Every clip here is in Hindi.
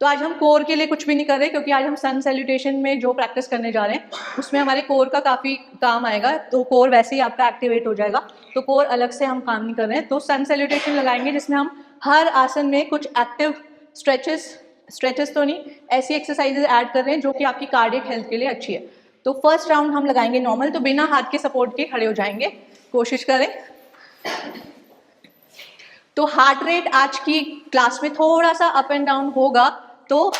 तो आज हम कोर के लिए कुछ भी नहीं कर रहे, क्योंकि आज हम सन सैल्यूटेशन में जो प्रैक्टिस करने जा रहे हैं उसमें हमारे कोर का काफ़ी काम आएगा। तो कोर वैसे ही आपका एक्टिवेट हो जाएगा, तो कोर अलग से हम काम नहीं कर रहे हैं। तो सन सैल्यूटेशन लगाएंगे जिसमें हम हर आसन में कुछ एक्टिव स्ट्रेचेस तो नहीं, ऐसी एक्सरसाइजेज ऐड कर रहे हैं जो कि आपकी कार्डियक हेल्थ के लिए अच्छी है। तो फर्स्ट राउंड हम लगाएंगे नॉर्मल, तो बिना हाथ के सपोर्ट के खड़े हो जाएंगे, कोशिश करें। तो हार्ट रेट आज की क्लास में थोड़ा सा अप एंड डाउन होगा, तो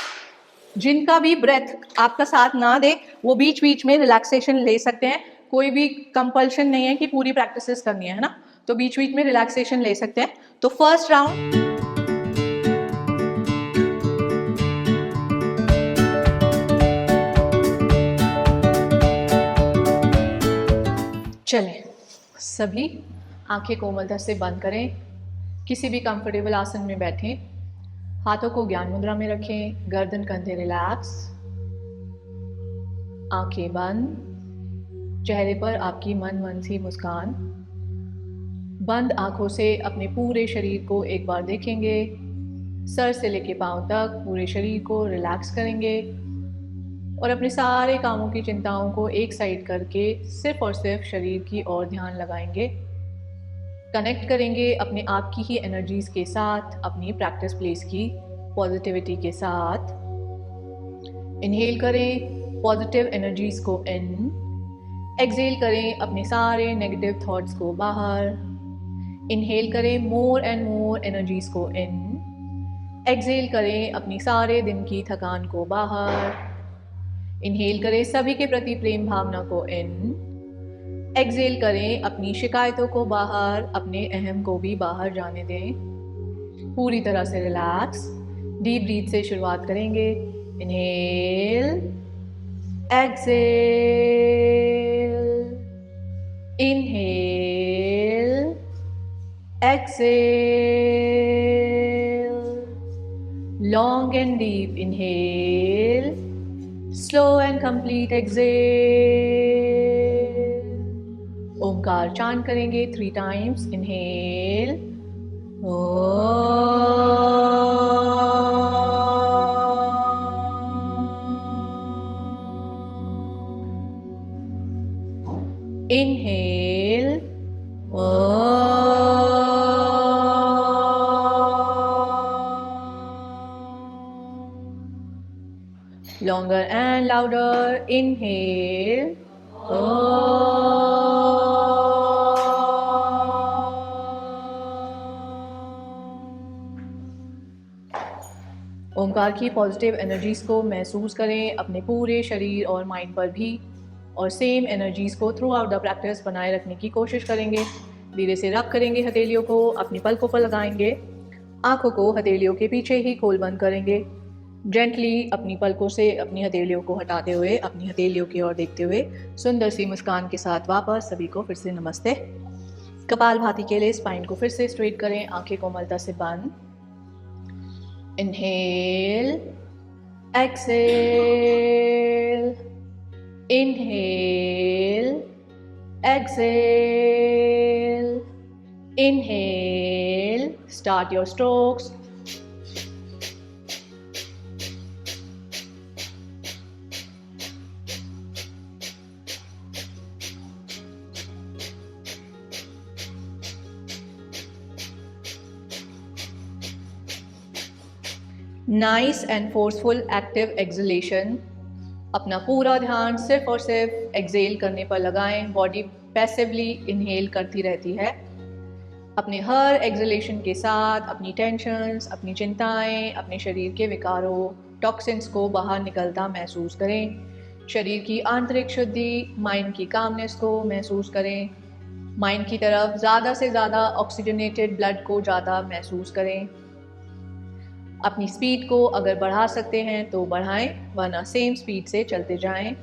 जिनका भी ब्रेथ आपका साथ ना दे वो बीच बीच में रिलैक्सेशन ले सकते हैं। कोई भी कंपल्शन नहीं है कि पूरी प्रैक्टिसेस करनी है ना, तो बीच बीच में रिलैक्सेशन ले सकते हैं। तो फर्स्ट राउंड, चलें सभी आंखें कोमलता से बंद करें, किसी भी कंफर्टेबल आसन में बैठें, हाथों को ज्ञान मुद्रा में रखें, गर्दन कंधे रिलैक्स, आंखें बंद, चेहरे पर आपकी मन सी मुस्कान। बंद आंखों से अपने पूरे शरीर को एक बार देखेंगे, सर से लेके पांव तक पूरे शरीर को रिलैक्स करेंगे और अपने सारे कामों की चिंताओं को एक साइड करके सिर्फ और सिर्फ शरीर की ओर ध्यान लगाएंगे। कनेक्ट करेंगे अपने आप की ही एनर्जीज के साथ, अपनी प्रैक्टिस प्लेस की पॉजिटिविटी के साथ। इनहेल करें पॉजिटिव एनर्जीज को इन, एक्सहेल करें अपने सारे नेगेटिव थॉट्स को बाहर। इनहेल करें मोर एंड मोर एनर्जीज को इन, एक्सहेल करें अपनी सारे दिन की थकान को बाहर। इनहेल करें सभी के प्रति प्रेम भावना को इन, एक्सहेल करें अपनी शिकायतों को बाहर, अपने अहम को भी बाहर जाने दें। पूरी तरह से रिलैक्स। डीप ब्रीथ से शुरुआत करेंगे। Inhale, exhale, inhale, exhale, long and deep inhale, slow and complete exhale. Omkar chant करेंगे 3 times. Inhale, inhale, longer and louder. Inhale. Omkar की पॉजिटिव एनर्जीज को महसूस करें अपने पूरे शरीर और माइंड पर भी, और सेम एनर्जीज को थ्रू आउट द प्रैक्टिस बनाए रखने की कोशिश करेंगे। धीरे से रब करेंगे हथेलियों को, अपनी पलकों पर लगाएंगे, आंखों को हथेलियों के पीछे ही खोल बंद करेंगे। जेंटली अपनी पलकों से अपनी हथेलियों को हटाते हुए अपनी हथेलियों की ओर देखते हुए सुंदर सी मुस्कान के साथ वापस सभी को फिर से नमस्ते। कपालभाति के लिए स्पाइन को फिर से स्ट्रेट करें, आंखें कोमलता से बंद। Inhale, exhale, inhale, exhale, inhale. Start your strokes. Nice and forceful active exhalation. अपना पूरा ध्यान सिर्फ और सिर्फ एक्सहेल करने पर लगाएं। बॉडी पैसिवली इनहेल करती रहती है। अपने हर एक्सहेलेशन के साथ अपनी टेंशन्स, अपनी चिंताएं, अपने शरीर के विकारों, टॉक्सिन्स को बाहर निकलता महसूस करें। शरीर की आंतरिक शुद्धि, माइंड की कामनेस को महसूस करें। माइंड की तरफ ज़्यादा से ज़्यादा ऑक्सीजनेटेड ब्लड को ज़्यादा महसूस करें। अपनी स्पीड को अगर बढ़ा सकते हैं तो बढ़ाएं, वरना सेम स्पीड से चलते जाएं।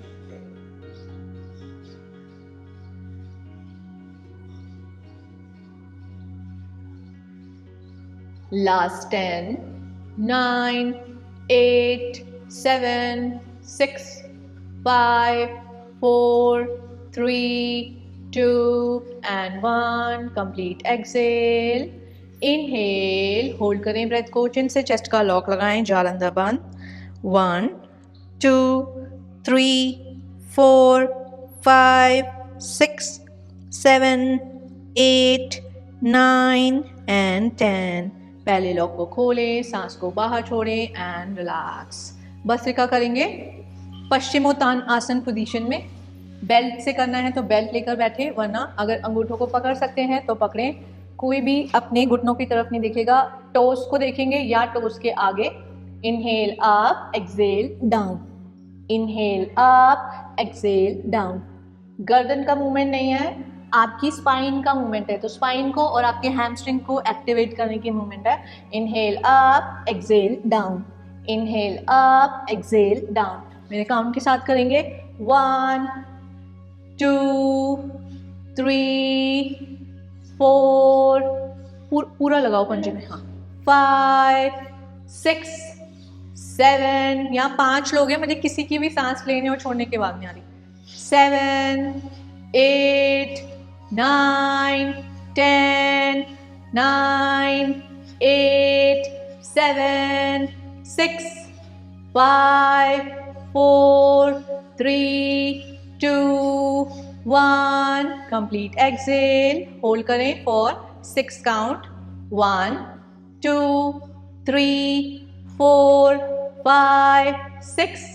Last 10, 9, 8, 7, 6, 5, 4, 3, 2 and 1. Complete exhale. Inhale, hold करें ब्रेथ को, चिन से चेस्ट का लॉक लगाएं, जालंदा बंद। 1 2 3 4 5 6 7 8 9 एंड 10। पहले लॉक को खोलें, सांस को बाहर छोड़ें एंड रिलैक्स। भस्त्रिका करेंगे पश्चिमोत्तान आसन पोजीशन में। बेल्ट से करना है तो बेल्ट लेकर बैठे, वरना अगर अंगूठों को पकड़ सकते हैं तो पकड़ें। कोई भी अपने घुटनों की तरफ नहीं देखेगा, टोस को देखेंगे या टोस के आगे। Inhale up, exhale down, inhale up, exhale down. गर्दन का मूवमेंट नहीं है, आपकी स्पाइन का मूवमेंट है, तो स्पाइन को और आपके हैमस्ट्रिंग को एक्टिवेट करने की मूवमेंट है। Inhale up, exhale down, inhale up, exhale down. मेरे काउंट के साथ करेंगे। 1 2 3 4, पूरा लगाओ पंजे में, हाँ, 5 6 7, यहाँ 5 लोग हैं, मुझे किसी की भी सांस लेने और छोड़ने के बाद नहीं आ रही। 7 8 9 10 9 8 7 6 5 4 3 2 1। कंप्लीट एक्सेल, होल्ड करें फॉर 6 काउंट। 1 2 3 4 5 6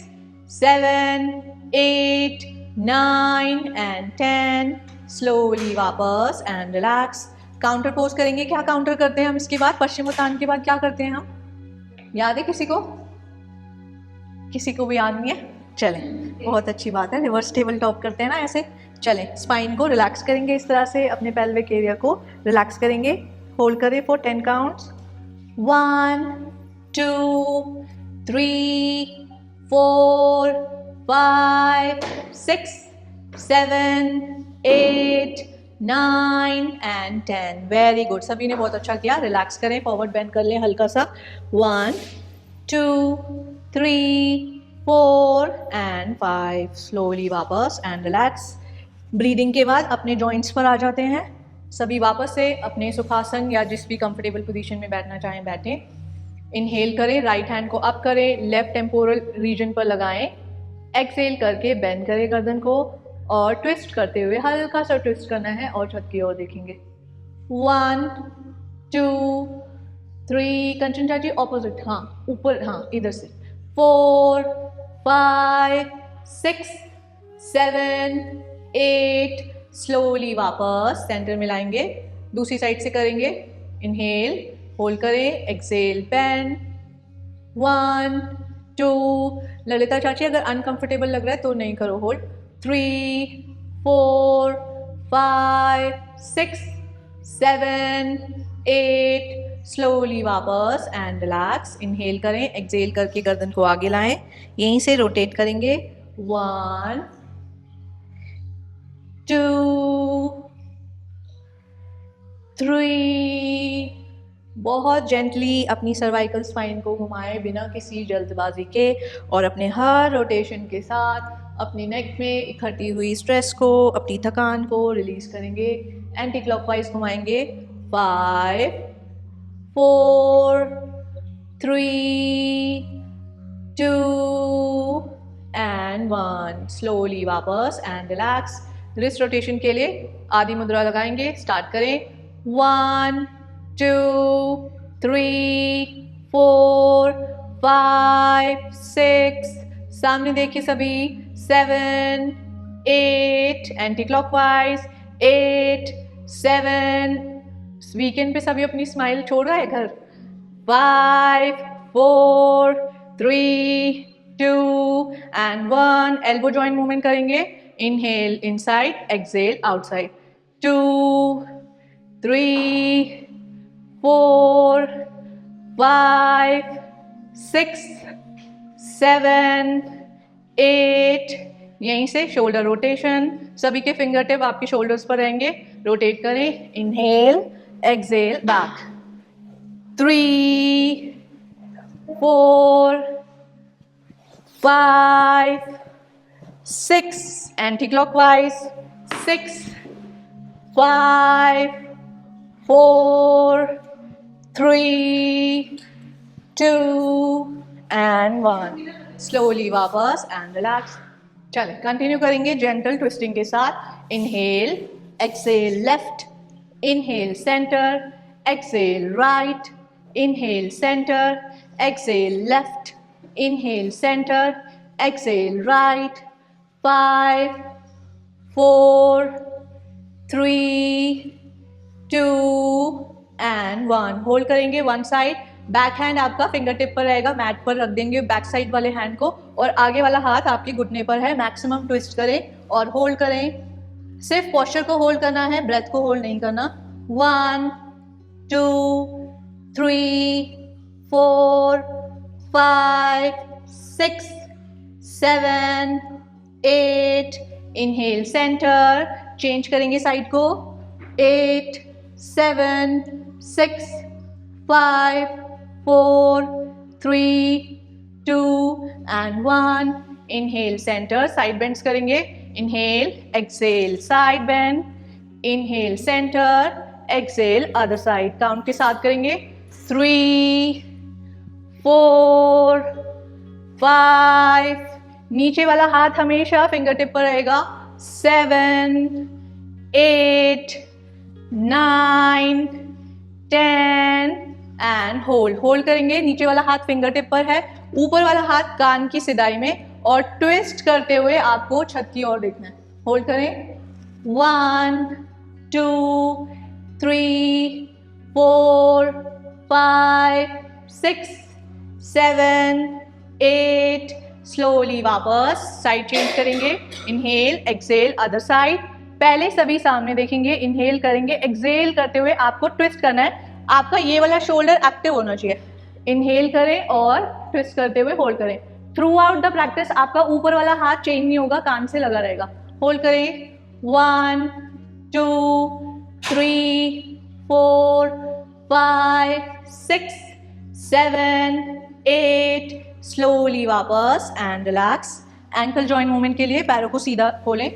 7 8 9 एंड 10। स्लोली वापस एंड रिलैक्स। काउंटर पोज करेंगे। क्या काउंटर करते हैं हम इसके बाद? पश्चिमोत्तान के बाद क्या करते हैं हम? याद है किसी को? किसी को भी याद नहीं है? चलें, बहुत अच्छी बात है। रिवर्स टेबल टॉप करते हैं ना ऐसे। चलें, स्पाइन को रिलैक्स करेंगे इस तरह से, अपने पेल्विक एरिया को रिलैक्स करेंगे। होल्ड करें for 10 counts. 1 2 3 4 5 6 7 8 9 and 10। Very good, सभी ने बहुत अच्छा किया। रिलैक्स करें, फॉरवर्ड बेंड कर लें हल्का सा। 1 2 3 4 एंड 5। स्लोली वापस एंड रिलैक्स। ब्रीदिंग के बाद अपने जॉइंट्स पर आ जाते हैं। सभी वापस से अपने सुखासन या जिस भी कंफर्टेबल पोजीशन में बैठना चाहें बैठें। इनहेल करें, राइट हैंड को अप करें, लेफ्ट टेम्पोरल रीजन पर लगाएं। एक्सेल करके बेंड करें गर्दन को और ट्विस्ट करते हुए हल्का सा ट्विस्ट करना है और छत की ओर देखेंगे। 1 2 3, कंचन चाची ऑपोजिट, हाँ ऊपर, हाँ इधर से। 4 5 6 7 8। स्लोली वापस सेंटर में लाएंगे, दूसरी साइड से करेंगे। इनहेल, होल्ड करें, एक्सेल बेंड। 1 2। ललिता चाची अगर अनकंफर्टेबल लग रहा है तो नहीं करो होल्ड। 3 4 5 6 7 8। स्लोली वापस एंड रिलैक्स। इनहेल करें, एक्सेल करके गर्दन को आगे लाएं, यहीं से रोटेट करेंगे। 1 2 3। बहुत जेंटली अपनी सर्वाइकल स्पाइन को घुमाएं बिना किसी जल्दबाजी के, और अपने हर रोटेशन के साथ अपनी नेक में इकट्ठी हुई स्ट्रेस को, अपनी थकान को रिलीज करेंगे। एंटी क्लॉकवाइज घुमाएंगे। 5 4 3 2 एंड 1। स्लोली वापस एंड रिलैक्स। रिस्ट रोटेशन के लिए आदि मुद्रा लगाएंगे। स्टार्ट करें। 1 2 3 4 5 6। सामने देखिए सभी। 7 8। Anti clockwise. 8 7। वीकेंड पे सभी अपनी स्माइल छोड़ रहा है घर। 5 4 3 2 एंड 1। एल्बो जॉइंट मूवमेंट करेंगे। Inhale inside, exhale outside. 2 3 4 5 6 7 8। यहीं से शोल्डर रोटेशन, सभी के फिंगर टिप आपके शोल्डर्स पर रहेंगे। रोटेट करें। Inhale, exhale, back. 3 4 5 6। Anticlockwise. 6 5 4 3, 2 and 1. Slowly वापस एंड रिलैक्स. चले कंटिन्यू करेंगे जेंटल ट्विस्टिंग के साथ. Inhale, exhale left, inhale centre, exhale right, inhale centre, exhale left, inhale center, exhale right. 5, 4, 3, 2 and 1. Hold करेंगे वन साइड. बैक हैंड आपका फिंगर टिप पर रहेगा, मैट पर रख देंगे बैक साइड वाले हैंड को, और आगे वाला हाथ आपके घुटने पर है. मैक्सिमम ट्विस्ट करें और होल्ड करें. सिर्फ पोस्चर को होल्ड करना है, ब्रेथ को होल्ड नहीं करना. 1, 2, 3, 4, 5, 6, 7, 8. इनहेल सेंटर, चेंज करेंगे साइड को. 8, 7, 6, 5, 4, 3, 2 and 1. Inhale centre, side bends करेंगे. Inhale, exhale, side bend. Inhale centre, exhale other side. Count के साथ करेंगे. 3, 4, 5. नीचे वाला हाथ हमेशा फिंगर टिप पर रहेगा. 7, 8, 9, 10 एंड होल्ड. होल्ड करेंगे. नीचे वाला हाथ फिंगर टिप पर है, ऊपर वाला हाथ कान की सिदाई में, और ट्विस्ट करते हुए आपको छत की ओर देखना है. होल्ड करें. 1, 2, 3, 4, 5, 6, 7, 8. स्लोली वापस साइड चेंज करेंगे. Inhale, exhale other side. पहले सभी सामने देखेंगे. इनहेल करेंगे, एक्सेल करते हुए आपको ट्विस्ट करना है. आपका ये वाला शोल्डर एक्टिव होना चाहिए. इनहेल करें और ट्विस्ट करते हुए होल्ड करें. थ्रू आउट द प्रैक्टिस आपका ऊपर वाला हाथ चेंज नहीं होगा, कान से लगा रहेगा. होल्ड करें. 1, 2, 3, 4, 5, 6, 7, 8. स्लोली वापस and relax. Ankle joint movement के लिए पैरों को सीधा खोलें.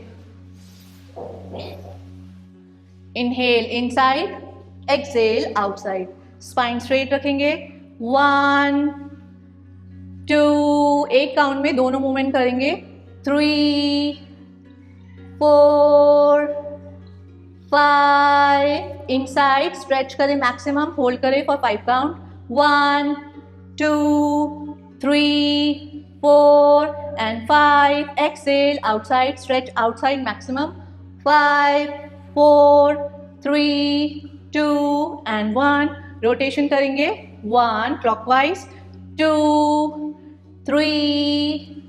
Inhale inside, exhale outside. Spine straight रखेंगे. 1, 2. एक काउंट में दोनों मूवमेंट करेंगे. 3, 4, 5. इनसाइड स्ट्रेच करें मैक्सिमम. होल्ड करें for 5 count. 1, 2, 3, 4 and 5. Exhale outside, stretch outside maximum. 5, 4, 3, 2 and 1. Rotation करेंगे. 1 clockwise, 2, 3,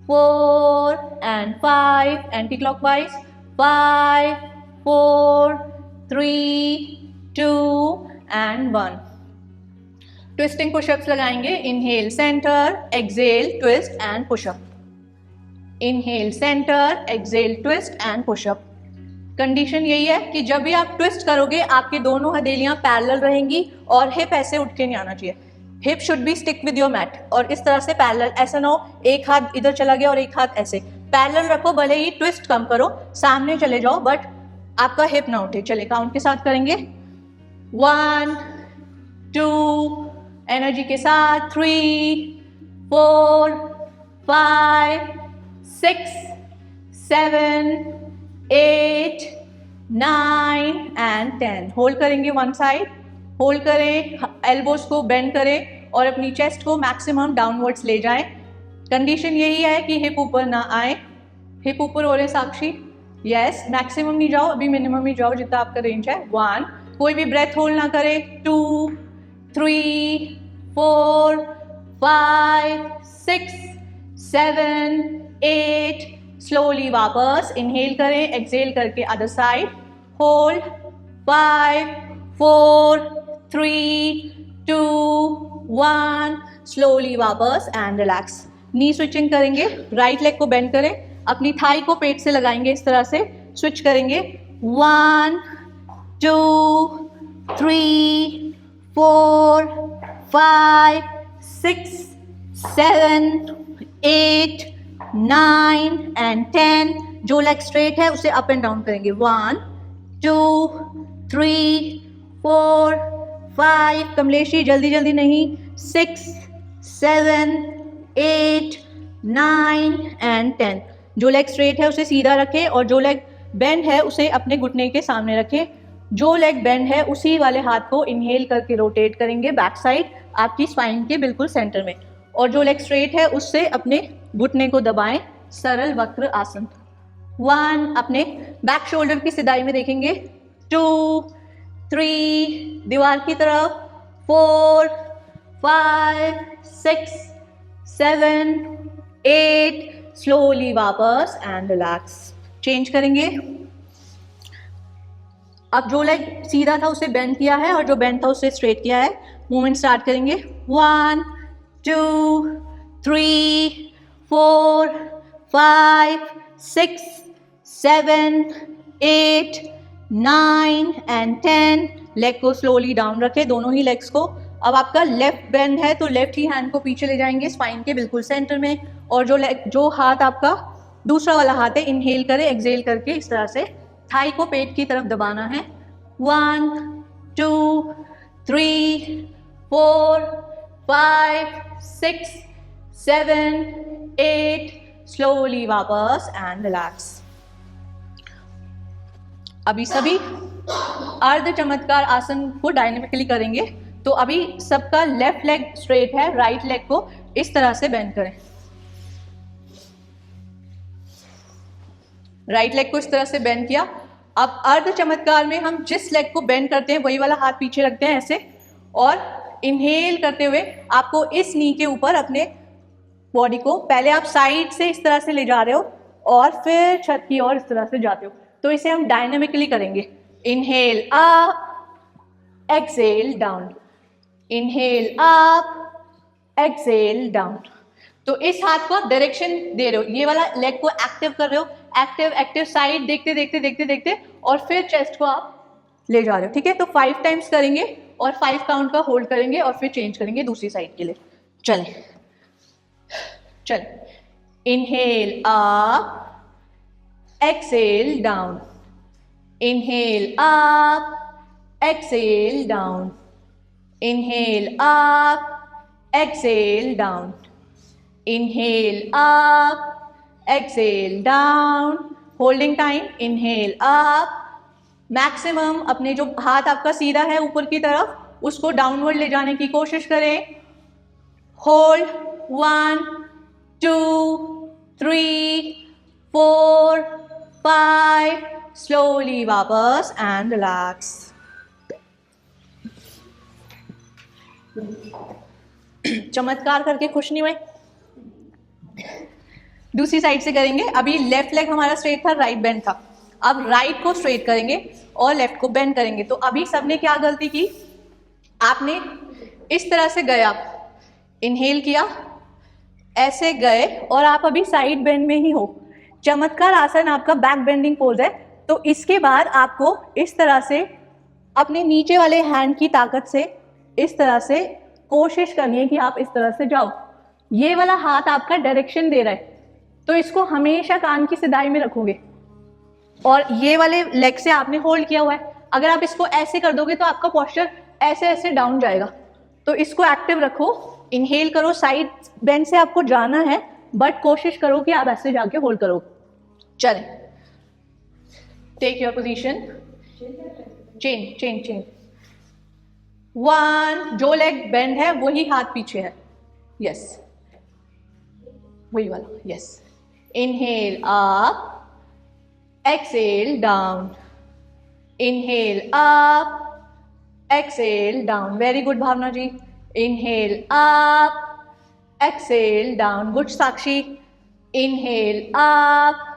4 and 5. Anti clockwise. 5, 4, 3, 2 and 1. Twisting pushups लगाएंगे. Inhale centre, exhale twist and pushup. Inhale centre, exhale twist and pushup. Condition यही है कि जब भी आप ट्विस्ट करोगे आपकी दोनों हथेलियां पैरेलल रहेंगी और हिप ऐसे उठ के नहीं आना चाहिए. Hip should be stick with your mat, और इस तरह से पैरेलल. ऐसा ना हो एक हाथ इधर चला गया और एक हाथ ऐसे. पैरेलल रखो, भले ही ट्विस्ट कम करो, सामने चले जाओ, बट आपका हिप ना उठे. चले काउंट के साथ करेंगे. 1, 2. एनर्जी के साथ. 3, 4, 5, 6, 7, 8, 9 and 10. होल्ड करेंगे वन साइड. होल्ड करें, एल्बोज को बेंड करें और अपनी चेस्ट को मैक्सिमम डाउनवर्ड्स ले जाएं. कंडीशन यही है कि हिप ऊपर ना आए. हिप ऊपर हो रहे साक्षी. यस, मैक्सिमम नहीं जाओ, अभी मिनिमम ही जाओ जितना आपका रेंज है. 1. कोई भी ब्रेथ होल्ड ना करे. 2, 3, 4, 5, 6, 7, 8. स्लोली वापस. इनहेल करें, एक्सेल करके अदर साइड. होल्ड. 5, 4, 3, 2, 1. स्लोली वापस एंड रिलैक्स. नी स्विचिंग करेंगे. राइट लेग को बेंड करें, अपनी थाई को पेट से लगाएंगे इस तरह से. स्विच करेंगे. 1, 2, 3, 4, 5, 6, 7, 8, 9 and 10. जो लेग स्ट्रेट है उसे अप एंड डाउन करेंगे. 1, 2, 3, 4, 5, कमलेशी जल्दी जल्दी नहीं, 6, 7, 8, 9 एंड 10। जो लेग स्ट्रेट है उसे सीधा रखें और जो लेग बेंड है उसे अपने घुटने के सामने रखें। जो लेग बेंड है उसी वाले हाथ को इनहेल करके रोटेट करेंगे बैक साइड आपकी स्पाइन के बिल्कुल सेंटर में, और जो लेग स्ट्रेट है उससे अपने घुटने को दबाएं, सरल वक्र आसन। 1, अपने बैक शोल्डर की सिधाई में देखेंगे, 2, 3, दीवार की तरफ, 4, 5, 6, 7, 8, स्लोली वापस एंड रिलैक्स। चेंज करेंगे। अब जो लेग सीधा था उसे बेंड किया है और जो बेंड था उसे स्ट्रेट किया है। मूवमेंट स्टार्ट करेंगे। 1, 2, 3, 4, 5, 6, 7, 8, 9 एंड 10। लेग को स्लोली डाउन रखें, दोनों ही लेग्स को। अब आपका लेफ्ट बेंड है तो लेफ्ट ही हैंड को पीछे ले जाएंगे स्पाइन के बिल्कुल सेंटर में, और जो हाथ आपका दूसरा वाला हाथ है, इनहेल करें, एक्सहेल करके इस तरह से थाई को पेट की तरफ दबाना है। 1, 2, 3, 4, 5, 6, 7, 8, स्लोली वापस एंड रिलैक्स। अभी सभी अर्ध चमत्कार आसन को डायनेमिकली करेंगे। तो अभी सबका लेफ्ट लेग स्ट्रेट है, राइट लेग को इस तरह से बेंड करें। राइट लेग को इस तरह से बेंड किया। अब अर्ध चमत्कार में हम जिस लेग को बेंड करते हैं वही वाला हाथ पीछे रखते हैं ऐसे, और इनहेल करते हुए आपको इस नी के ऊपर अपने बॉडी को, पहले आप साइड से इस तरह से ले जा रहे हो और फिर छत की ओर इस तरह से जाते हो। तो इसे हम डायनामिकली करेंगे। Inhale up, exhale down, inhale up, exhale down. तो इस हाथ को आप डायरेक्शन दे रहे हो, ये वाला लेग को एक्टिव कर रहे हो, एक्टिव एक्टिव, साइड देखते देखते देखते देखते, और फिर चेस्ट को आप ले जा रहे हो। ठीक है, तो 5 टाइम्स करेंगे और 5 काउंट का होल्ड करेंगे और फिर चेंज करेंगे दूसरी साइड के लिए। चलें चलें। Inhale up, exhale down, inhale up, exhale down, inhale up, exhale down, inhale up, exhale down, holding time, inhale up, maximum अपने जो हाथ आपका सीधा है ऊपर की तरफ उसको डाउनवर्ड ले जाने की कोशिश करें। होल्ड 1, 2, 3, 4, 5, स्लोली वापस एंड रिलैक्स। चमत्कार करके खुश नहीं हुए? दूसरी साइड से करेंगे। अभी लेफ्ट लेग हमारा स्ट्रेट था, राइट बेंड था। अब राइट को स्ट्रेट करेंगे और लेफ्ट को बेंड करेंगे। तो अभी सबने क्या गलती की, आपने इस तरह से गए, आप इनहेल किया, ऐसे गए और आप अभी साइड बेंड में ही हो। चमत्कार आसन आपका बैक बेंडिंग पोज है। तो इसके बाद आपको इस तरह से अपने नीचे वाले हैंड की ताकत से इस तरह से कोशिश करनी है कि आप इस तरह से जाओ। ये वाला हाथ आपका डायरेक्शन दे रहा है, तो इसको हमेशा कान की सिधाई में रखोगे, और ये वाले लेग से आपने होल्ड किया हुआ है। अगर आप इसको ऐसे कर दोगे तो आपका पोस्चर ऐसे ऐसे डाउन जाएगा। तो इसको एक्टिव रखो, इनहेल करो, साइड बेंड से आपको जाना है, बट कोशिश करो कि आप ऐसे जाके होल्ड करो। चलें, take your position, change change change. 1, जो लेग बेंड है वही हाथ पीछे है, यस, वही वाला, yes. Inhale up, exhale down, inhale up, exhale down. Very good Bhavna ji. Inhale up, exhale down, good Sakshi. Inhale up,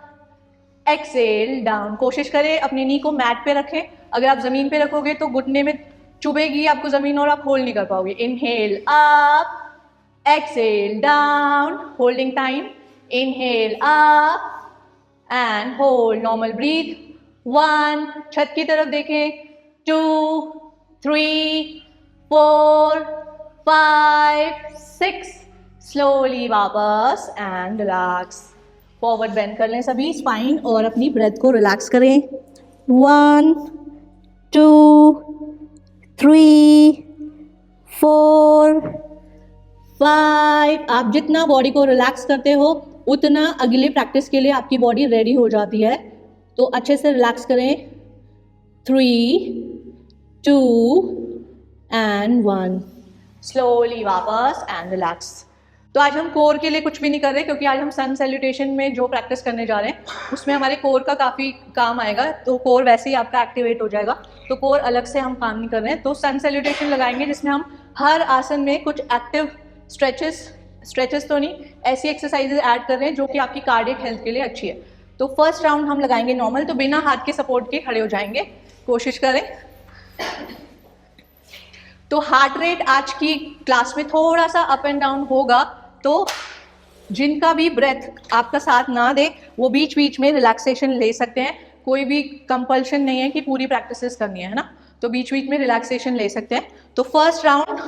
exhale down. कोशिश करें अपनी नी को मैट पे रखें। अगर आप जमीन पे रखोगे तो घुटने में चुभेगी आपको जमीन और आप होल्ड नहीं कर पाओगे। Inhale up, exhale down, holding time. Inhale up and hold, normal breath. 1, छत की तरफ देखें, 2, 3, 4, 5, 6, स्लोली वापस एंड रिलैक्स। फॉरवर्ड बेंड कर लें सभी, स्पाइन और अपनी ब्रेथ को रिलैक्स करें। 1, 2, 3, 4, 5। आप जितना बॉडी को रिलैक्स करते हो उतना अगले प्रैक्टिस के लिए आपकी बॉडी रेडी हो जाती है। तो अच्छे से रिलैक्स करें। 3, 2 एंड 1। स्लोली वापस एंड रिलैक्स। तो आज हम कोर के लिए कुछ भी नहीं कर रहे, क्योंकि आज हम सन सैल्यूटेशन में जो प्रैक्टिस करने जा रहे हैं उसमें हमारे कोर का काफ़ी काम आएगा। तो कोर वैसे ही आपका एक्टिवेट हो जाएगा, तो कोर अलग से हम काम नहीं कर रहे हैं। तो सन सैल्यूटेशन लगाएंगे जिसमें हम हर आसन में कुछ एक्टिव स्ट्रेचेस तो नहीं, ऐसी एक्सरसाइजेज ऐड कर रहे हैं जो कि आपकी कार्डियक हेल्थ के लिए अच्छी है। तो फर्स्ट राउंड हम लगाएंगे नॉर्मल, तो बिना हाथ के सपोर्ट के खड़े हो जाएंगे, कोशिश करें। तो हार्ट रेट आज की क्लास में थोड़ा सा अप एंड डाउन होगा, तो जिनका भी ब्रेथ आपका साथ ना दे वो बीच बीच में रिलैक्सेशन ले सकते हैं। कोई भी कंपल्शन नहीं है कि पूरी प्रैक्टिसेस करनी है ना, तो बीच बीच में रिलैक्सेशन ले सकते हैं। तो फर्स्ट राउंड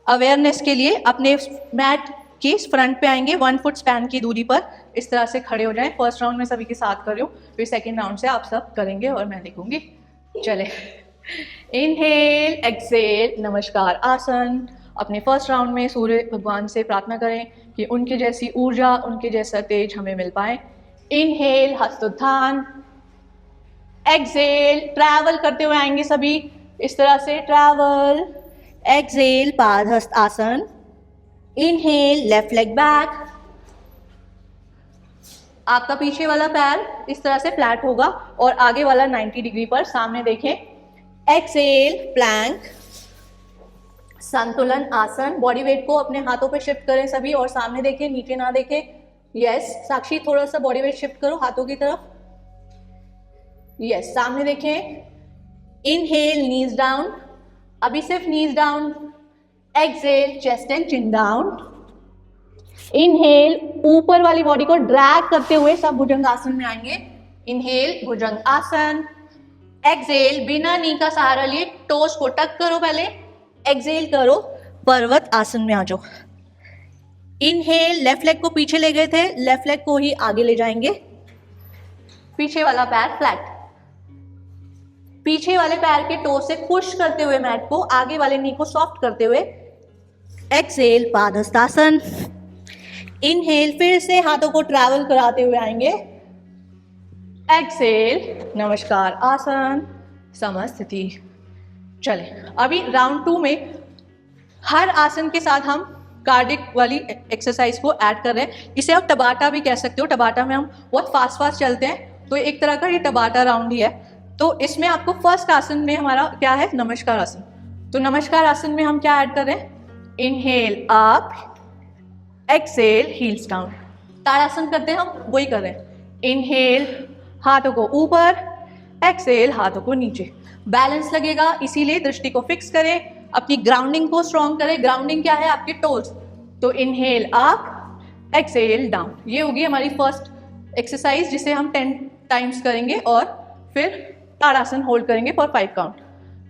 अवेयरनेस के लिए अपने मैट के फ्रंट पे आएंगे, 1 फुट स्पैन की दूरी पर इस तरह से खड़े हो जाएं। फर्स्ट राउंड में सभी के साथ कर रही हूँ, फिर सेकेंड राउंड से आप सब करेंगे और मैं देखूंगी। चले, इनहेल, एक्सेल, नमस्कार आसन। अपने फर्स्ट राउंड में सूर्य भगवान से प्रार्थना करें कि उनके जैसी ऊर्जा, उनके जैसा तेज हमें मिल पाए। इनहेल, हस्तोत्थान। एक्सेल, ट्रैवल करते हुए आएंगे सभी इस तरह से, ट्रैवल। एक्सेल, पाद हस्त आसन। Inhale, left leg back. आपका पीछे वाला पैर इस तरह से फ्लैट होगा और आगे वाला 90 डिग्री पर सामने देखें। एक्सेल, प्लैंक, संतुलन आसन। बॉडी वेट को अपने हाथों पे शिफ्ट करें सभी और सामने देखें, नीचे ना देखें। यस, साक्षी थोड़ा सा बॉडी वेट शिफ्ट करो हाथों की तरफ। यस, सामने देखें। Inhale, knees down. अभी सिर्फ knees down. Exhale, chest and chin down. Inhale, ऊपर वाली बॉडी को ड्रैग करते हुए सब भुजंग आसन में आएंगे। इनहेल, भुजंग आसन। एक्सेल, बिना नी का सहारा लिए टोस को टक करो पहले। एक्सेल करो, पर्वत आसन में आ जाओ। इनहेल, लेफ्ट लेग को पीछे ले गए थे, लेफ्ट लेग को ही आगे ले जाएंगे। पीछे वाला पैर फ्लैट, पीछे वाले पैर के टो से पुश करते हुए मैट को, आगे वाले नी को सॉफ्ट करते हुए। एक्सेल, पादहस्तासन। इनहेल, फिर से हाथों को ट्रैवल कराते हुए आएंगे। एक्सेल, नमस्कार आसन, समस्थिति। चले, अभी राउंड 2 में हर आसन के साथ हम कार्डिक वाली एक्सरसाइज को ऐड कर रहे हैं। इसे आप टबाटा भी कह सकते हो। टबाटा में हम बहुत फास्ट चलते हैं, तो एक तरह का ये टबाटा राउंड ही है। तो इसमें आपको फर्स्ट आसन में हमारा क्या है, नमस्कार आसन। तो नमस्कार आसन में हम क्या ऐड कर रहे हैं, inhale up, exhale heels down. Tadasana करते हैं हम, वही कर रहे हैं। इनहेल, हाथों को ऊपर, एक्सेल हाथों को नीचे। बैलेंस लगेगा, इसीलिए दृष्टि को फिक्स करें, अपनी ग्राउंडिंग को स्ट्रॉन्ग करें। ग्राउंडिंग क्या है, आपके टोज। तो इनहेल अप, एक्सेल डाउन। ये होगी हमारी फर्स्ट एक्सरसाइज, जिसे हम 10 टाइम्स करेंगे और फिर ताड़ासन होल्ड करेंगे फॉर 5 काउंट।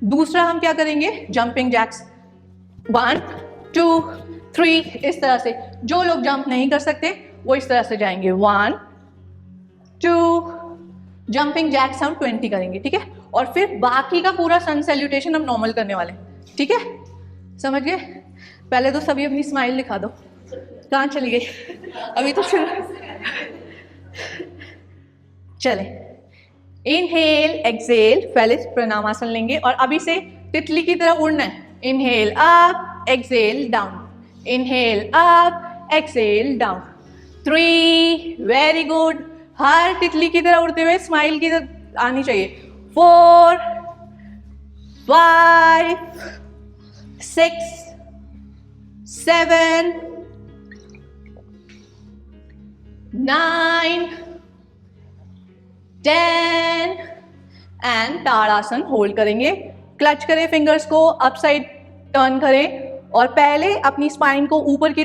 दूसरा हम क्या करेंगे, जंपिंग जैक्स। 1 2 3 इस तरह से। जो लोग जंप नहीं कर सकते वो इस तरह से जाएंगे। 1 2 जंपिंग जैक्स हम 20 करेंगे, ठीक है। और फिर बाकी का पूरा सन सैल्यूटेशन हम नॉर्मल करने वाले हैं, ठीक है। समझ गए। पहले तो सभी अपनी स्माइल दिखा दो। कहाँ चली गई, अभी तो शुरू। चले, इनहेल, एक्सेल, पहले प्रणामासन लेंगे और अभी से तितली की तरह उड़ना है। Inhale up, exhale down. Inhale up, exhale down. 3, very good. हर तितली की तरह उड़ते हुए स्माइल की तरह आनी चाहिए। 4 5 6 7 9 10 एंड ताड़ासन होल्ड करेंगे। क्लच करें फिंगर्स को, अप साइड टर्न करें और पहले अपनी स्पाइन को ऊपर की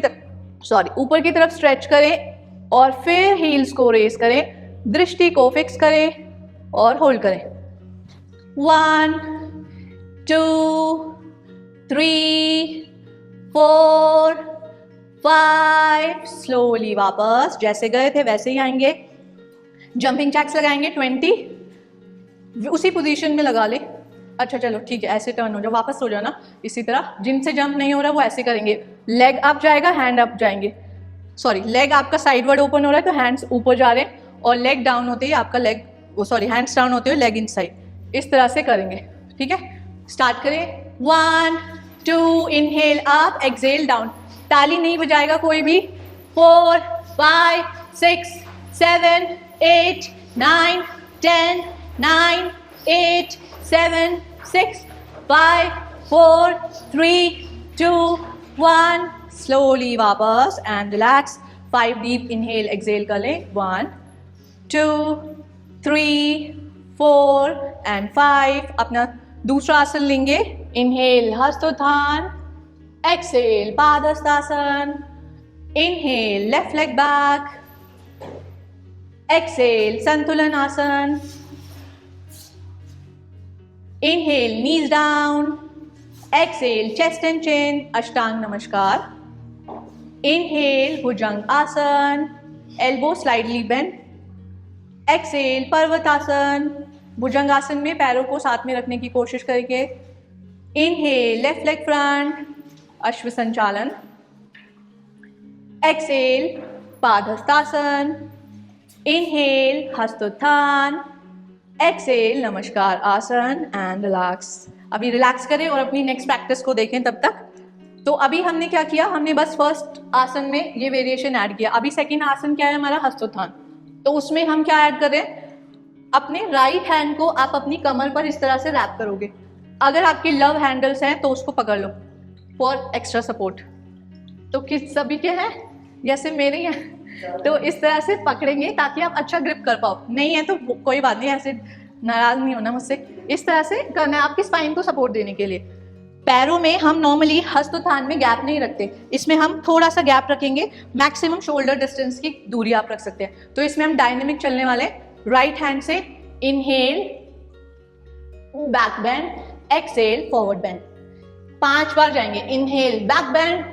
तरफ स्ट्रेच करें और फिर हील्स को रेस करें, दृष्टि को फिक्स करें और होल्ड करें। 1 2 3 4 5 स्लोली वापस जैसे गए थे वैसे ही आएंगे। जंपिंग जैक्स लगाएंगे 20, उसी पोजीशन में लगा ले। अच्छा चलो ठीक है, ऐसे टर्न हो जाओ, वापस हो जाओ ना इसी तरह। जिनसे जंप नहीं हो रहा वो ऐसे करेंगे, लेग अप जाएगा, हैंड अप जाएंगे, सॉरी लेग आपका साइडवर्ड ओपन हो रहा है तो हैंड्स ऊपर जा रहे हैं, और लेग डाउन होते ही आपका लेग, वो सॉरी हैंड्स डाउन होते हुए लेग इन साइड, इस तरह से करेंगे। ठीक है, स्टार्ट करें। 1 2 इनहेल अप, एक्सहेल डाउन। ताली नहीं बजाएगा कोई भी। 4 5 6 7 8 9 10 9 8 7 6 5 4 3 2 1। स्लोली वापस and relax. 5 deep inhale exhale कर लें। 1 2 3 4 एंड 5। अपना दूसरा आसन लेंगे। Inhale hastottan, exhale padahastasana. Inhale left leg back, exhale santulan asana. Inhale knees down, exhale chest and chin, ashtanga namaskar. Inhale bhujang asana, elbow slightly bend. Exhale parvatasana, bhujang asana में पैरों को साथ में रखने की कोशिश करेंगे। इनहेल लेफ्ट लेग फ्रंट, अश्व संचालन। Exhale padahastasana. Inhale hastottan, exhale namaskar asana and relax. अभी रिलैक्स करें और अपनी नेक्स्ट प्रैक्टिस को देखें तब तक। तो अभी हमने क्या किया, हमने बस फर्स्ट आसन में ये वेरिएशन ऐड किया। अभी सेकंड आसन क्या है हमारा, हस्तोत्थान। तो उसमें हम क्या ऐड कर रहे हैं, अपने राइट हैंड को आप अपनी कमर पर इस तरह से रैप करोगे। अगर आपके लव हैंडल्स हैं तो उसको पकड़ लो फॉर एक्स्ट्रा सपोर्ट। तो किस सभी के हैं, जैसे मेरे हैं, तो इस तरह से पकड़ेंगे ताकि आप अच्छा ग्रिप कर पाओ। नहीं है तो कोई बात नहीं, ऐसे नाराज नहीं होना मुझसे। इस तरह से करना है आपकी स्पाइन को सपोर्ट देने के लिए। पैरों में हम नॉर्मली हस्तोत्थान में गैप नहीं रखते, इसमें हम थोड़ा सा गैप रखेंगे। मैक्सिमम शोल्डर डिस्टेंस की दूरी आप रख सकते हैं। तो इसमें हम डायनेमिक चलने वाले। राइट हैंड से inhale back bend, exhale forward bend. 5 बार जाएंगे। Inhale back bend,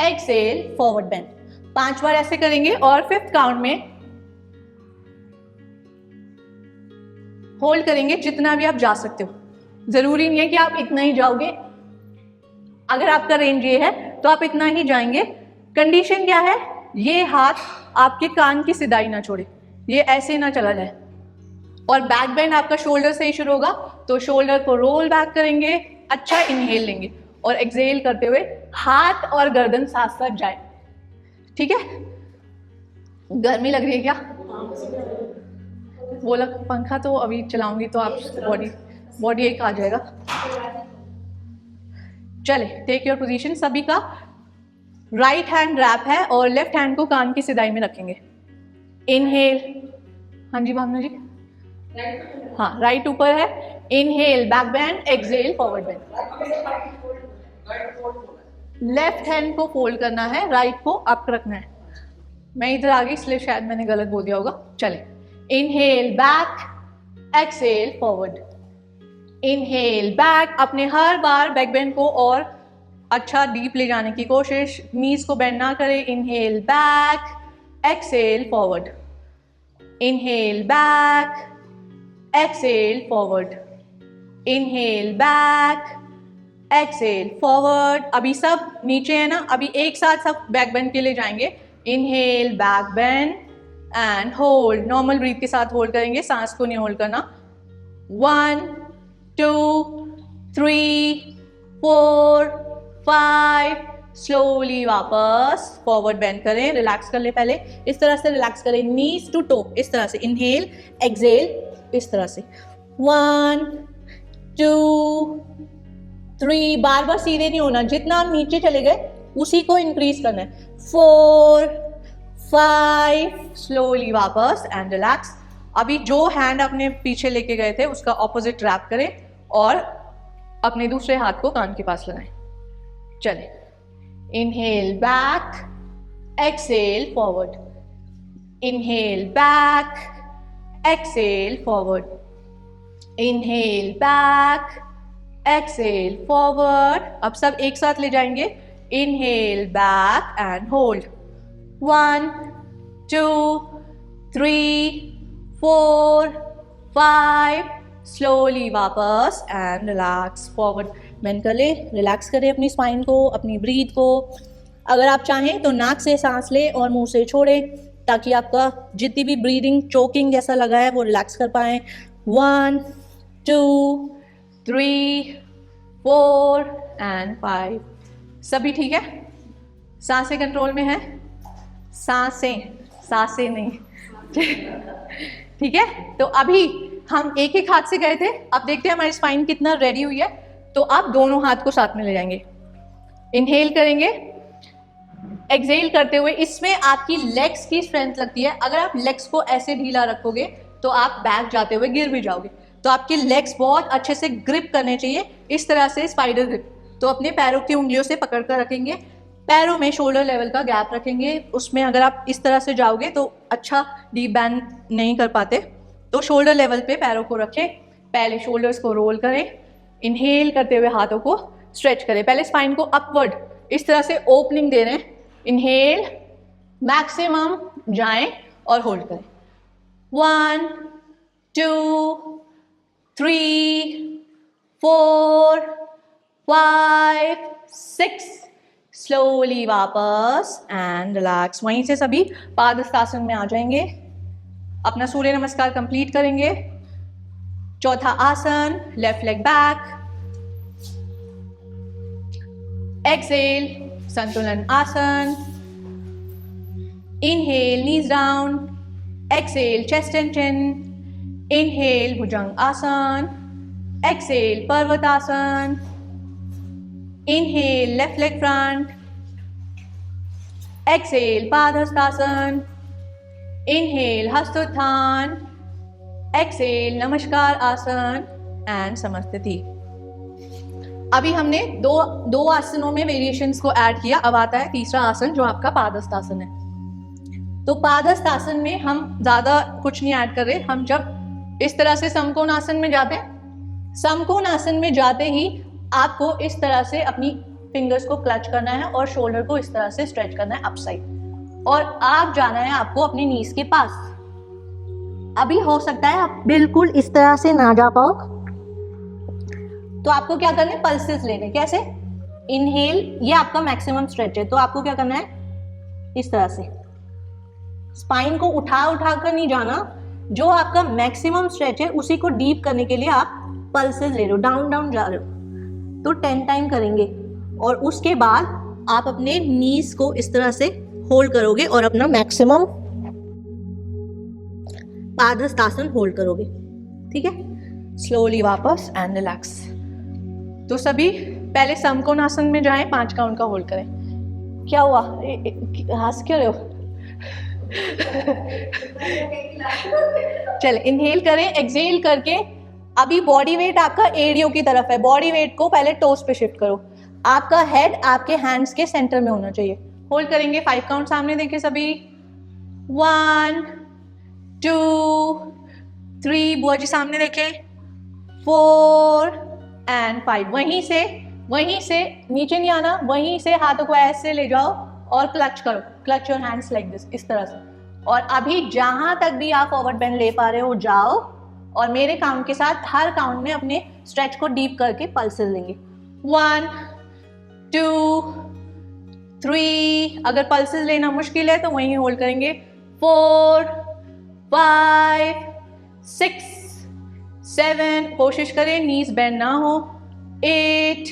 exhale forward bend. 5 बार ऐसे करेंगे और 5th काउंट में होल्ड करेंगे जितना भी आप जा सकते हो। जरूरी नहीं है कि आप इतना ही जाओगे, अगर आपका रेंज ये है तो आप इतना ही जाएंगे। कंडीशन क्या है, ये हाथ आपके कान की सिदाई ना छोड़े, ये ऐसे ना चला जाए। और बैक बेंड आपका शोल्डर से ही शुरू होगा, तो शोल्डर को रोल बैक करेंगे। अच्छा इनहेल लेंगे और एक्सहेल करते हुए हाथ और गर्दन साथ साथ जाए। ठीक है, गर्मी लग रही है क्या? बोला पंखा तो अभी चलाऊंगी तो आप बॉडी एक आ जाएगा। चले, टेक योर पोजीशन। सभी का राइट हैंड रैप है और लेफ्ट हैंड को कान की सिदाई में रखेंगे। इनहेल, हाँ जी भावना जी, हाँ राइट ऊपर है। Inhale back bend, exhale forward bend. Left hand को फोल्ड करना है, राइट को अप रखना है। मैं इधर आ गई इसलिए शायद मैंने गलत बोल दिया होगा। चले, inhale back, exhale forward. Inhale back, अपने हर बार बैक बेंड को और अच्छा डीप ले जाने की कोशिश, नीज को बेंड ना करें। Inhale back, exhale forward. Inhale back, exhale forward. Inhale back, exhale forward. अभी सब नीचे है ना, अभी एक साथ सब बैक बेंड के लिए जाएंगे। Inhale back bend and hold. Normal breath के साथ होल्ड करेंगे, सांस को नहीं होल्ड करना। 1 2 3 4 5। स्लोली वापस फॉरवर्ड बेंड करें। रिलैक्स कर ले पहले, इस तरह से रिलैक्स करें, नीज टू टो, इस तरह से। इनहेल एक्सहेल इस तरह से। 1 2 3। बार बार सीधे नहीं होना, जितना आप नीचे चले गए उसी को इंक्रीज करना है। 4 5। स्लोली वापस एंड रिलैक्स। अभी जो हैंड अपने पीछे लेके गए थे उसका ऑपोजिट रैप करें और अपने दूसरे हाथ को कान के पास लगाएं। चले, inhale back, exhale forward. Inhale back, exhale forward. Inhale back, exhale forward. अब सब एक साथ ले जाएंगे। Inhale back and hold. 1 2 3 4 5 slowly वापस एंड रिलैक्स फॉरवर्ड बेंड कर ले, रिलैक्स करें अपनी स्पाइन को, अपनी ब्रीथ को। अगर आप चाहें तो नाक से सांस ले और मुंह से छोड़े, ताकि आपका जितनी भी ब्रीदिंग चोकिंग जैसा लगा है वो रिलैक्स कर पाएँ। 1 2 3 4 एंड 5। सभी ठीक है? सांसें कंट्रोल में है? सांसें नहीं ठीक है। तो अभी हम एक एक हाथ से गए थे, अब देखते हैं हमारी स्पाइन कितना रेडी हुई है। तो आप दोनों हाथ को साथ में ले जाएंगे, इनहेल करेंगे, एक्सहेल करते हुए। इसमें आपकी लेग्स की स्ट्रेंथ लगती है। अगर आप लेग्स को ऐसे ढीला रखोगे तो आप बैक जाते हुए गिर भी जाओगे। तो आपके लेग्स बहुत अच्छे से ग्रिप करने चाहिए, इस तरह से स्पाइडर ग्रिप। तो अपने पैरों की उंगलियों से पकड़ कर रखेंगे, पैरों में शोल्डर लेवल का गैप रखेंगे। उसमें अगर आप इस तरह से जाओगे तो अच्छा डीप बैंड नहीं कर पाते। तो शोल्डर लेवल पे पैरों को रखें, पहले शोल्डर्स को रोल करें, इनहेल करते हुए हाथों को स्ट्रेच करें। पहले स्पाइन को अपवर्ड इस तरह से ओपनिंग दे रहे हैं, इनहेल मैक्सिमम जाएं और होल्ड करें। 1 2 3 4 5 6। स्लोली वापस एंड रिलैक्स। वहीं से सभी पादहस्तासन में आ जाएंगे, अपना सूर्य नमस्कार कंप्लीट करेंगे। चौथा आसन, left leg back, exhale santulan asana, inhale knees down, exhale chest and chin, inhale bhujang asana, exhale parvatasana, inhale left leg front, exhale padahastasana, inhale hastottan, exhale namaskar asana and समस्थिति। अभी हमने दो आसनों में वेरिएशंस को ऐड किया। अब आता है तीसरा आसन जो आपका पादहस्तासन है। तो पादहस्तासन में हम ज्यादा कुछ नहीं ऐड कर रहे। हम जब इस तरह से समकोण आसन में जाते हैं, समकोण आसन में जाते ही आपको इस तरह से अपनी फिंगर्स को क्लच करना है और शोल्डर को इस तरह से स्ट्रेच करना है अपसाइड, और आप जाना है आपको अपनी नीज के पास। अभी हो सकता है आप बिल्कुल इस तरह से ना जा पाओ, तो आपको क्या करना है, पल्सेस लेने। कैसे? इनहेल, ये आपका मैक्सिमम स्ट्रेच है, तो आपको क्या करना है, इस तरह से स्पाइन को उठा कर नहीं जाना। जो आपका मैक्सिमम स्ट्रेच है उसी को डीप करने के लिए आप पल्सेस ले रहे हो, डाउन डाउन जा रहे हो। तो 10 टाइम करेंगे और उसके बाद आप अपने नीज को इस तरह से होल्ड करोगे और अपना मैक्सिमम पादहस्तासन होल्ड करोगे। ठीक है? स्लोली वापस एंड रिलैक्स। तो सभी पहले समकोण आसन में जाएं, 5 काउंट का होल्ड करें। क्या हुआ, हंस क्यों रहे हो? चले, इनहेल करें, एक्सहेल करके अभी बॉडी वेट आपका एड़ियों की तरफ है। बॉडी वेट को पहले टोस पे शिफ्ट करो। आपका हेड आपके हैंड्स के सेंटर में होना चाहिए। होल्ड करेंगे, 5 काउंट सामने देखे सभी। 1 2 3, बुआ जी सामने देखे, 4 एंड 5। वहीं से नीचे नहीं आना, वहीं से हाथों को ऐसे ले जाओ और क्लच करो, clutch your hands like this, इस तरह से। और अभी जहां तक भी आप फॉरवर्ड बेंड ले पा रहे हो जाओ, और मेरे काउंट के साथ हर काउंट में अपने स्ट्रेच को डीप करके पल्सेस लेंगे। 1 2 3, अगर पल्सेस लेना मुश्किल है तो वहीं होल्ड करेंगे। 4 5 6 7, कोशिश करें नीज बेंड ना हो। 8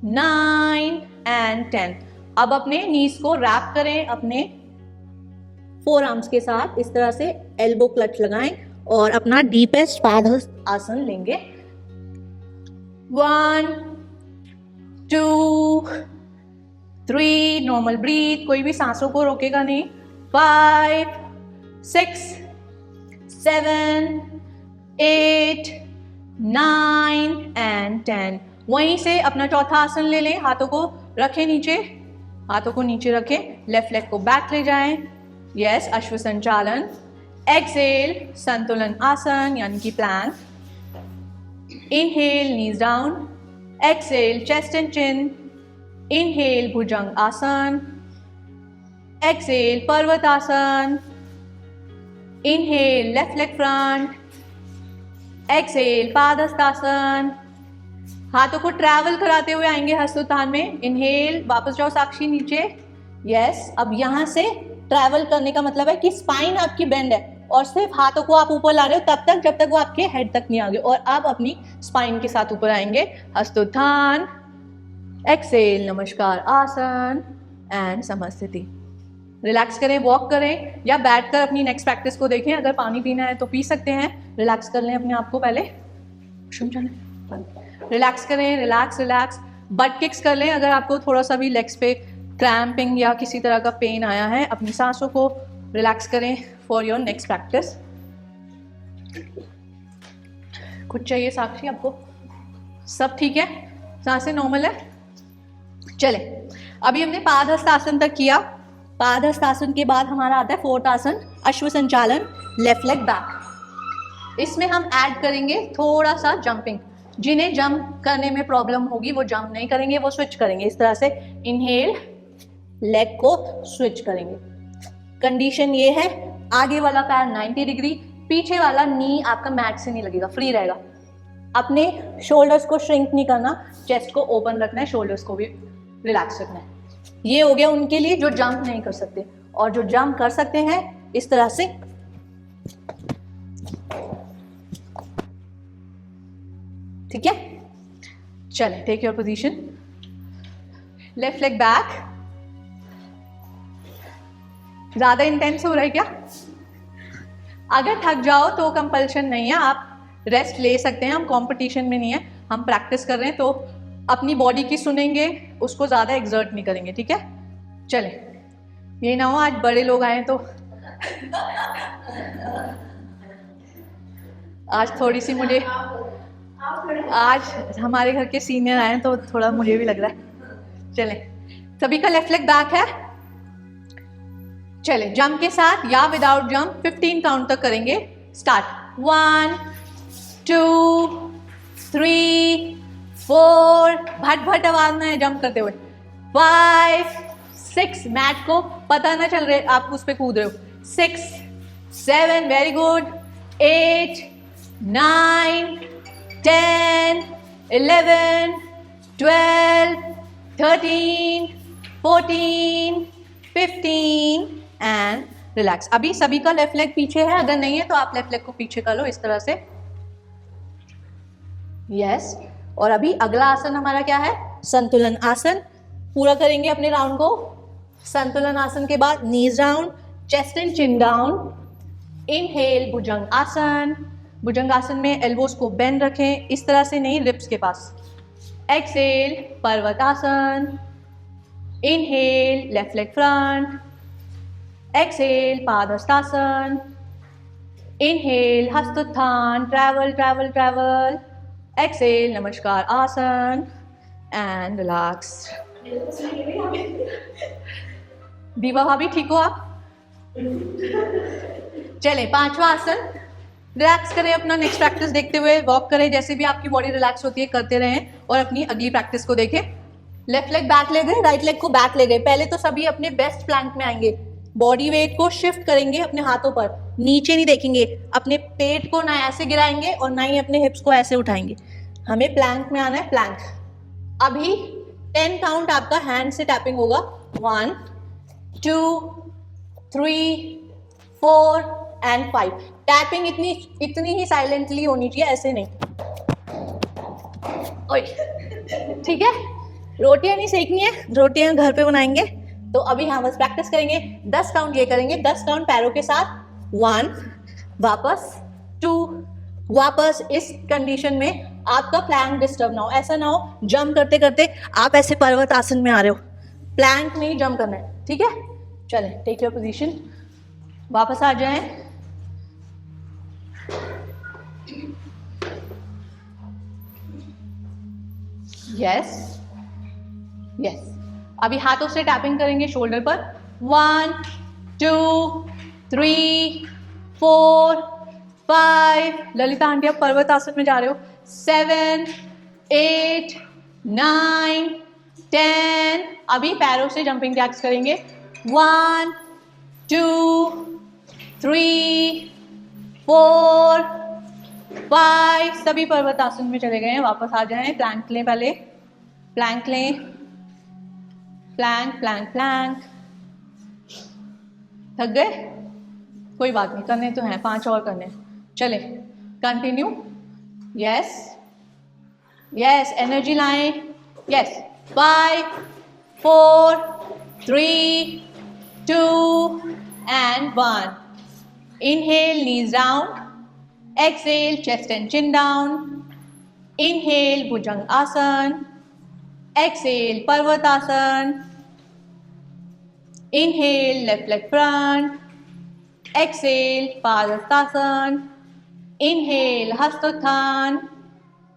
9 एंड 10। अब अपने नीज को रैप करें अपने फोर आर्म्स के साथ, इस तरह से एल्बो क्लच लगाएं और अपना डीपेस्ट पादहस्तासन लेंगे। 1 2 3, नॉर्मल ब्रीथ, कोई भी सांसों को रोकेगा नहीं। 5 6 7 8 9 एंड 10। वहीं से अपना चौथा आसन ले लें, हाथों को रखें नीचे, हाथों को नीचे रखें, लेफ्ट लेग को बैक ले जाएं। यस, अश्व संचालन। एक्सहेल संतुलन आसन यानी कि plank. Inhale knees down, exhale chest and chin, inhale bhujang asana, exhale parvatasana, inhale left leg front, exhale padahastasana, हाथों को ट्रैवल कराते हुए आएंगे हस्तोत्थान में। इनहेल, वापस जाओ साक्षी नीचे। यस, अब यहां से ट्रैवल करने का मतलब है कि स्पाइन आपकी बेंड है और सिर्फ हाथों को आप ऊपर ला रहे हो तब तक जब तक वो आपके हेड तक नहीं आ गए, और आप अपनी स्पाइन के साथ ऊपर आएंगे। हस्तोत्थान, Excel namaskar asana and समस्थिति। Relax करें, वॉक करें या बैठकर अपनी नेक्स्ट प्रैक्टिस को देखें। अगर पानी पीना है तो पी सकते हैं। रिलैक्स कर लें अपने आप को पहले, रिलैक्स करें, रिलैक्स रिलैक्स। बट किक्स कर लें अगर आपको थोड़ा सा भी लेग्स पे क्रैम्पिंग या किसी तरह का पेन आया है। अपनी सांसों को रिलैक्स करें फॉर योर नेक्स्ट प्रैक्टिस। कुछ चाहिए साक्षी आपको? सब ठीक है, सांसें नॉर्मल है? चले, अभी हमने पादहस्तासन तक किया। पादहस्तासन के बाद हमारा आता है फोर्थ आसन, अश्व संचालन, लेफ्ट लेग बैक। इसमें हम ऐड करेंगे थोड़ा सा जंपिंग। जिन्हें जंप करने में प्रॉब्लम होगी वो जंप नहीं करेंगे, वो स्विच करेंगे इस तरह से। इनहेल, लेग को स्विच करेंगे। कंडीशन ये है, आगे वाला पैर 90 डिग्री, पीछे वाला नी आपका मैट से नहीं लगेगा, फ्री रहेगा। अपने शोल्डर्स को श्रिंक नहीं करना, चेस्ट को ओपन रखना है, शोल्डर्स को भी रिलैक्स रखना है। ये हो गया उनके लिए जो जंप नहीं कर सकते, और जो जंप कर सकते हैं इस तरह से। ठीक है, चलें, take your position, left leg back. ज्यादा इंटेंस हो रहा है क्या? अगर थक जाओ तो कंपल्शन नहीं है, आप रेस्ट ले सकते हैं। हम कंपटीशन में नहीं है, हम प्रैक्टिस कर रहे हैं, तो अपनी बॉडी की सुनेंगे, उसको ज्यादा एक्सर्ट नहीं करेंगे। ठीक है, चलें, ये ना हो आज बड़े लोग आए तो आज थोड़ी सी मुझे, आज हमारे घर के सीनियर आए तो थोड़ा मुझे भी लग रहा है। चलें, सभी का लेफ्ट लेग बैक है। चलें, जंप के साथ या विदाउट जंप 15 काउंट तक करेंगे। स्टार्ट, 1 2 3 4, भट भट आवाज में जंप करते हुए, 5 6, मैट को पता ना चल रहे आप उस पे कूद रहे हो, 6 7, वेरी गुड, 8 9 10 11 12 13 14 15 एंड रिलैक्स। अभी सभी का लेफ्ट लेग पीछे है, अगर नहीं है तो आप लेफ्ट लेग को पीछे कर लो इस तरह से। यस, और अभी अगला आसन हमारा क्या है? संतुलन आसन। पूरा करेंगे अपने राउंड को। संतुलन आसन के बाद knees down, chest and chin down. Inhale, bhujang asana. Bhujang asana में एल्बोज को बेंड रखें, इस तरह से नहीं, रिब्स के पास। Exhale, parvat asana. Inhale, left leg front. Exhale, padahastasana. Inhale, hastottan, travel travel travel. Exhale, namaskar asana and relax. दीवा भाभी ठीक हो आप? चले, पांचवा आसन। रिलैक्स करें, अपना नेक्स्ट प्रैक्टिस देखते हुए वॉक करें, जैसे भी आपकी बॉडी रिलैक्स होती है करते रहें, और अपनी अगली प्रैक्टिस को देखें। लेफ्ट लेग बैक ले गए, राइट लेग को बैक ले गए। पहले तो सभी अपने बेस्ट प्लैंक में आएंगे। बॉडी वेट को शिफ्ट करेंगे अपने हाथों पर, नीचे नहीं देखेंगे, अपने पेट को ना ऐसे गिराएंगे और ना ही अपने हिप्स को ऐसे उठाएंगे। हमें प्लैंक में आना है, प्लैंक। अभी 10 काउंट आपका हैंड से टैपिंग होगा, 1 2 3 4 एंड 5। टैपिंग इतनी ही साइलेंटली होनी चाहिए, ऐसे नहीं। ओए, ठीक है, रोटियां नहीं सेकनी है, रोटियां घर पे बनाएंगे। तो अभी हम बस प्रैक्टिस करेंगे, 10 काउंट ये करेंगे, 10 काउंट पैरों के साथ, 1 वापस, 2 वापस। इस कंडीशन में आपका प्लैंक डिस्टर्ब ना हो, ऐसा ना हो जंप करते करते आप ऐसे पर्वत आसन में आ रहे हो। प्लैंक में ही जंप करना है, ठीक है? चलें, टेक योर पोजीशन, वापस आ जाएं। यस यस, अभी हाथों से टैपिंग करेंगे शोल्डर पर, 1 2 3 4 5। ललिता आंटी आप पर्वत आसन में जा रहे हो, 7 8 9 10। अभी पैरों से जंपिंग जैक्स करेंगे, 1 2 3 4 5, सभी पर्वतासन में चले गए हैं, वापस आ जाएं। प्लैंक लें, पहले प्लैंक लें, प्लैंक प्लैंक प्लैंक। थक गए? कोई बात नहीं, करने तो हैं, 5 और करने। चले, कंटिन्यू। यस यस, एनर्जी लाएं। Yes, 5 4 3 2 and 1. Inhale, knees down. Exhale, chest and chin down. Inhale, Bhujang Asana. Exhale, Parvatasana. Inhale, left leg front. Exhale, Padastasana. Inhale, Hastotthana.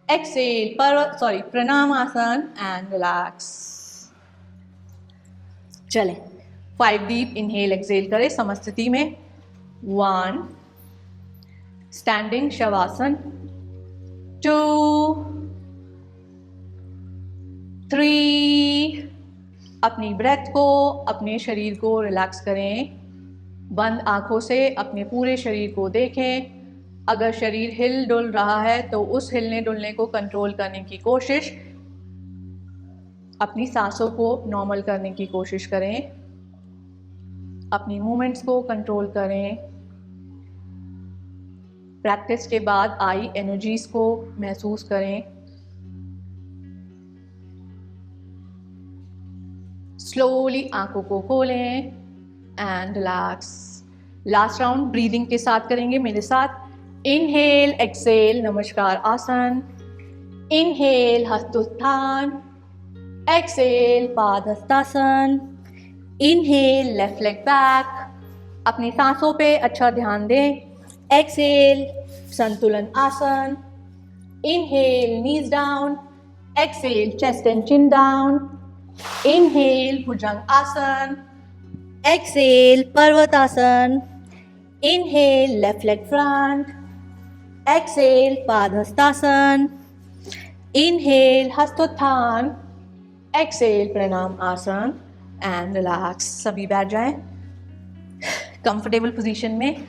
Exhale, Pranamasana and relax. चलें, 5 deep inhale, exhale करें समस्थिति में। 1, standing Shavasana. 2, 3, अपनी ब्रेथ को, अपने शरीर को रिलैक्स करें। बंद आंखों से अपने पूरे शरीर को देखें। अगर शरीर हिल डुल रहा है तो उस हिलने डुलने को कंट्रोल करने की कोशिश, अपनी सांसों को नॉर्मल करने की कोशिश करें, अपनी मूवमेंट्स को कंट्रोल करें। प्रैक्टिस के बाद आई एनर्जीज को महसूस करें। स्लोली आंखों को खोलें and relax. Last round breathing के साथ करेंगे मेरे साथ। Inhale, exhale, namaskar asana. Inhale, hastottan. Exhale, padahastasana. Inhale, left leg back. अपनी सांसों पे अच्छा ध्यान दें। Exhale, santulan asana. Inhale, knees down. Exhale, chest and chin down. Inhale, bhujang asana. Exhale, parvatasana. Inhale, left leg front. Exhale, padahastasana. Inhale, hastottan. Exhale, pranam asana and relax. सभी बैठ जाएं कंफर्टेबल पोजीशन में।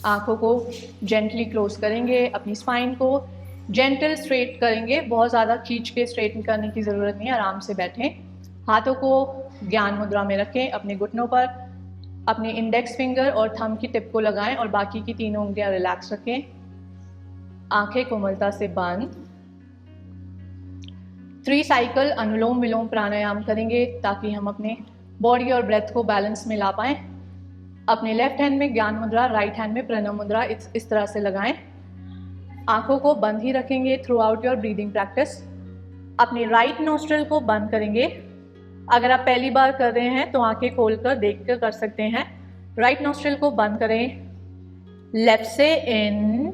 आंखों को जेंटली क्लोज करेंगे, अपनी स्पाइन को जेंटल स्ट्रेट करेंगे। बहुत ज़्यादा खींच के स्ट्रेट करने की ज़रूरत नहीं है, आराम से बैठें। हाथों को ज्ञान मुद्रा में रखें, अपने घुटनों पर अपने इंडेक्स फिंगर और थंब की टिप को लगाएं और बाकी की तीनों उंगलियां रिलैक्स रखें। आंखें कोमलता से बंद। 3 साइकिल अनुलोम विलोम प्राणायाम करेंगे ताकि हम अपने बॉडी और ब्रेथ को बैलेंस में ला पाएं। अपने लेफ्ट हैंड में ज्ञान मुद्रा, राइट हैंड में प्रणव मुद्रा इस तरह से लगाएं। आंखों को बंद ही रखेंगे through out your breathing practice. अपने राइट नोस्ट्रल को बंद करेंगे। अगर आप पहली बार कर रहे हैं तो आंखें खोलकर देखकर कर सकते हैं। राइट नोस्ट्रल को बंद करें। लेफ्ट से इन,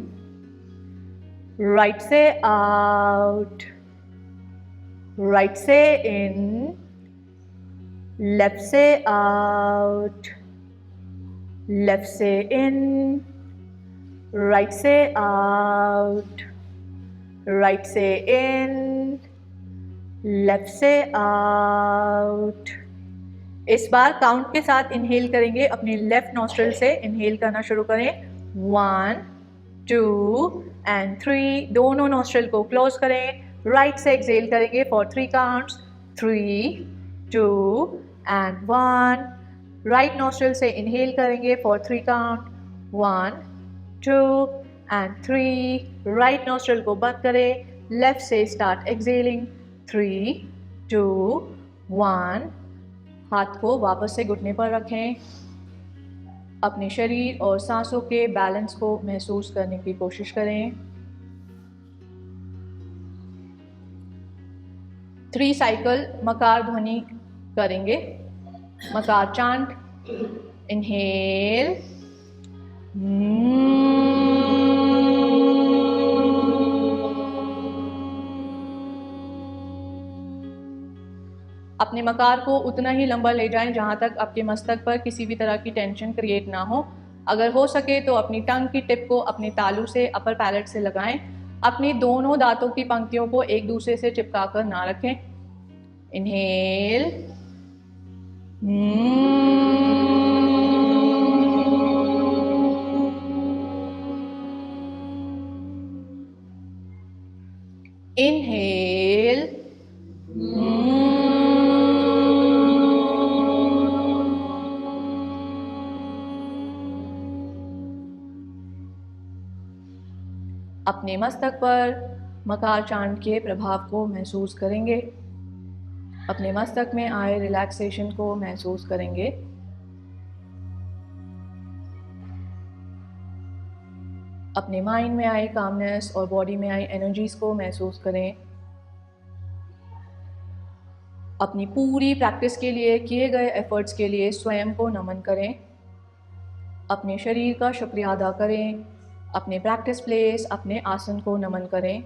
राइट से आउट, राइट से इन, लेफ्ट से आउट, लेफ्ट से इन, राइट से आउट, राइट से इन, लेफ्ट से आउट। इस बार काउंट के साथ इनहेल करेंगे। अपने लेफ्ट नॉस्ट्रल से इनहेल करना शुरू करें। 1 2 and 3। दोनों नॉस्ट्रल को क्लोज करें। राइट से एक्सेल करेंगे for 3 counts. 3 2 and 1। Right nostril से इनहेल करेंगे for 3 count. 1 2 and 3। Right nostril को बंद करें। लेफ्ट से स्टार्ट एक्सेलिंग। 3 2 1। हाथ को वापस से घुटने पर रखें। अपने शरीर और सांसों के बैलेंस को महसूस करने की कोशिश करें। 3 साइकिल मकार ध्वनि करेंगे। मकार चांट। इनहेल, अपने मकार को उतना ही लंबा ले जाएं जहां तक आपके मस्तक पर किसी भी तरह की टेंशन क्रिएट ना हो। अगर हो सके तो अपनी टंग की टिप को अपने तालू से अपर पैलेट से लगाएं। अपनी दोनों दांतों की पंक्तियों को एक दूसरे से चिपका कर ना रखें। इनहेल, अपने मस्तक पर मकर चांद के प्रभाव को महसूस करेंगे। अपने मस्तक में आए रिलैक्सेशन को महसूस करेंगे। अपने माइंड में आई कामनेस और बॉडी में आई एनर्जीज को महसूस करें। अपनी पूरी प्रैक्टिस के लिए किए गए एफर्ट्स के लिए स्वयं को नमन करें। अपने शरीर का शुक्रिया अदा करें। अपने प्रैक्टिस प्लेस, अपने आसन को नमन करें।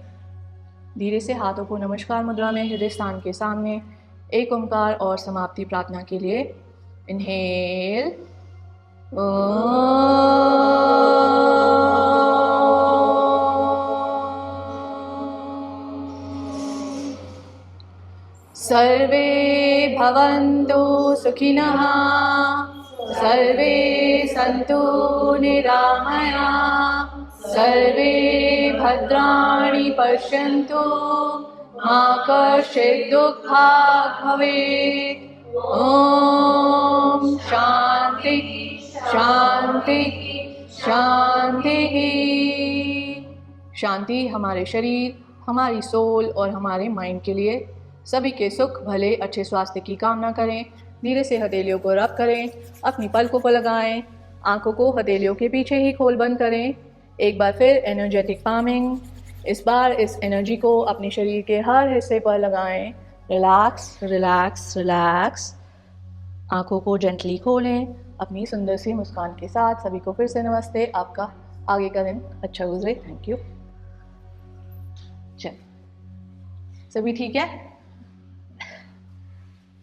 धीरे से हाथों को नमस्कार मुद्रा में हृदय स्थान के सामने एक ओंकार और समाप्ति प्रार्थना के लिए इनहेल सर्वे भवन्तु सुखिनः, सर्वे सन्तु निरामयाः, सर्वे भद्राणि पश्यन्तु, मा कश्चित् दुःखात् भवेत्। ॐ शान्ति शान्ति शान्तिः। शांति हमारे शरीर, हमारी सोल और हमारे माइंड के लिए सभी के सुख, भले, अच्छे स्वास्थ्य की कामना करें। धीरे से हथेलियों को रब करें, अपनी पलकों को लगाएं, आंखों को हथेलियों के पीछे ही खोल बंद करें। एक बार फिर एनर्जेटिक पामिंग। इस बार इस एनर्जी को अपने शरीर के हर हिस्से पर लगाएं। Relax relax relax. आंखों को जेंटली खोलें। अपनी सुंदर सी मुस्कान के साथ सभी को फिर से नमस्ते। आपका आगे का दिन अच्छा गुजरे। Thank you. चल, सभी ठीक है?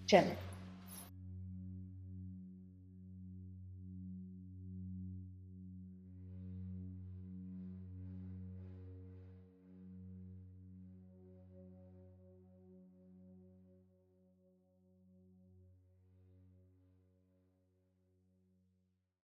चल।